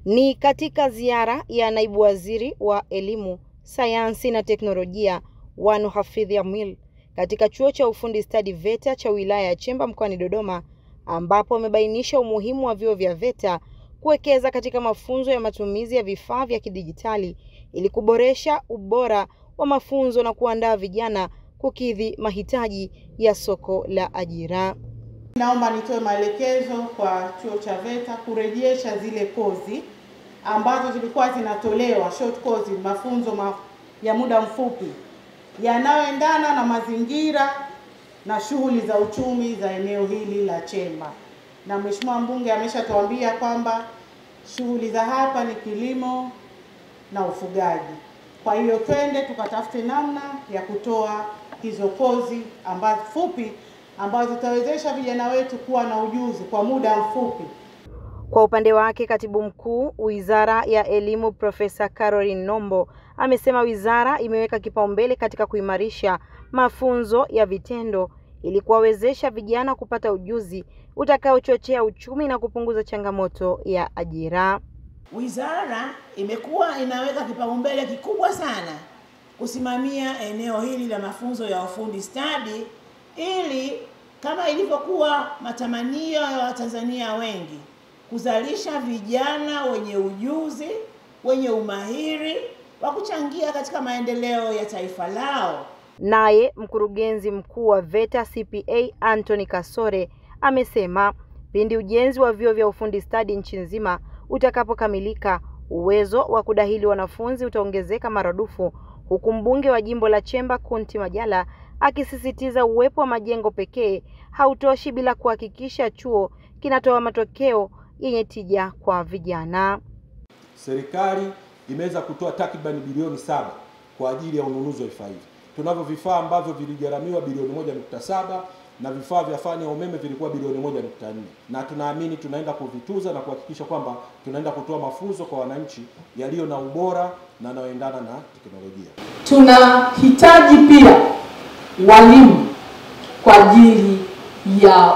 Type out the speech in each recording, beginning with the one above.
Ni katika ziara ya naibu waziri wa elimu, sayansi na teknolojia Wanu Hafidh Amil katika chuo cha ufundi stadi VETA cha wilaya ya Chemba mkoani Dodoma, ambapo amebainisha umuhimu wa vyuo vya VETA kuwekeza katika mafunzo ya matumizi ya vifaa vya kidijitali ili kuboresha ubora wa mafunzo na kuandaa vijana kukidhi mahitaji ya soko la ajira. Naomba nitoe maelekezo kwa chuo cha VETA kurejesha zile kozi ambazo zilikuwa zinatolewa, short course, mafunzo ya muda mfupi yanayoendana na mazingira na shughuli za uchumi za eneo hili la Chemba. Na Mheshimiwa Mbunge ameshatuambia kwamba shughuli za hapa ni kilimo na ufugaji. Kwa hiyo twende tukatafute namna ya kutoa hizo kozi ambazo zitawezesha vijana wetu kuwa na ujuzi kwa muda mfupi. Kwa upande wake, Katibu Mkuu Wizara ya Elimu Profesa Caroline Nombo amesema wizara imeweka kipaumbele katika kuimarisha mafunzo ya vitendo ili kuwawezesha vijana kupata ujuzi utakaochochea uchumi na kupunguza changamoto ya ajira. Wizara imekuwa inaweka kipaumbele kikubwa sana kusimamia eneo hili la mafunzo ya ufundi stadi ili kama ilivyokuwa matamanio ya Watanzania wengi kuzalisha vijana wenye ujuzi, wenye umahiri wa kuchangia katika maendeleo ya taifa lao. Naye mkurugenzi mkuu wa VETA CPA Anthony Kasore amesema pindi ujenzi wa vyuo vya ufundi stadi nchi nzima utakapokamilika, uwezo wa kudahili wanafunzi utaongezeka maradufu, huku mbunge wa jimbo la Chemba Kunti Majala akisisitiza uwepo wa majengo pekee hautoshi bila kuhakikisha chuo kinatoa matokeo yenye tija kwa vijana. Serikali imeweza kutoa takriban bilioni 7 kwa ajili ya ununuzi wa vifaa hivi. Tunavyo vifaa ambavyo viligharamiwa bilioni 1.7 na vifaa vya fani ya umeme vilikuwa bilioni 1.4, na tunaamini tunaenda kuvituza na kuhakikisha kwamba tunaenda kutoa mafunzo kwa wananchi yaliyo na ubora na yanayoendana na teknolojia. Tunahitaji pia walimu kwa ajili ya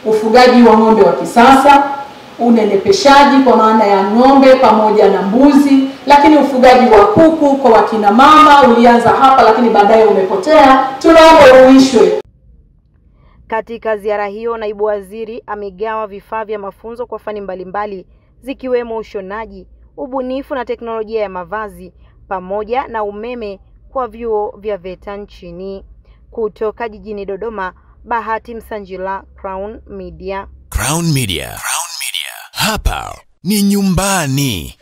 ufugaji wa ng'ombe wa kisasa, unenepeshaji kwa maana ya ng'ombe pamoja na mbuzi, lakini ufugaji wa kuku kwa wakina mama ulianza hapa lakini baadaye umepotea, tunaomba uishwe. Katika ziara hiyo, naibu waziri amegawa vifaa vya mafunzo kwa fani mbalimbali zikiwemo ushonaji, ubunifu na teknolojia ya mavazi pamoja na umeme kwa vyuo vya VETA nchini. Kutoka jijini Dodoma, Bahati Msanjila, Crown Media. Crown Media. Hapa ni nyumbani.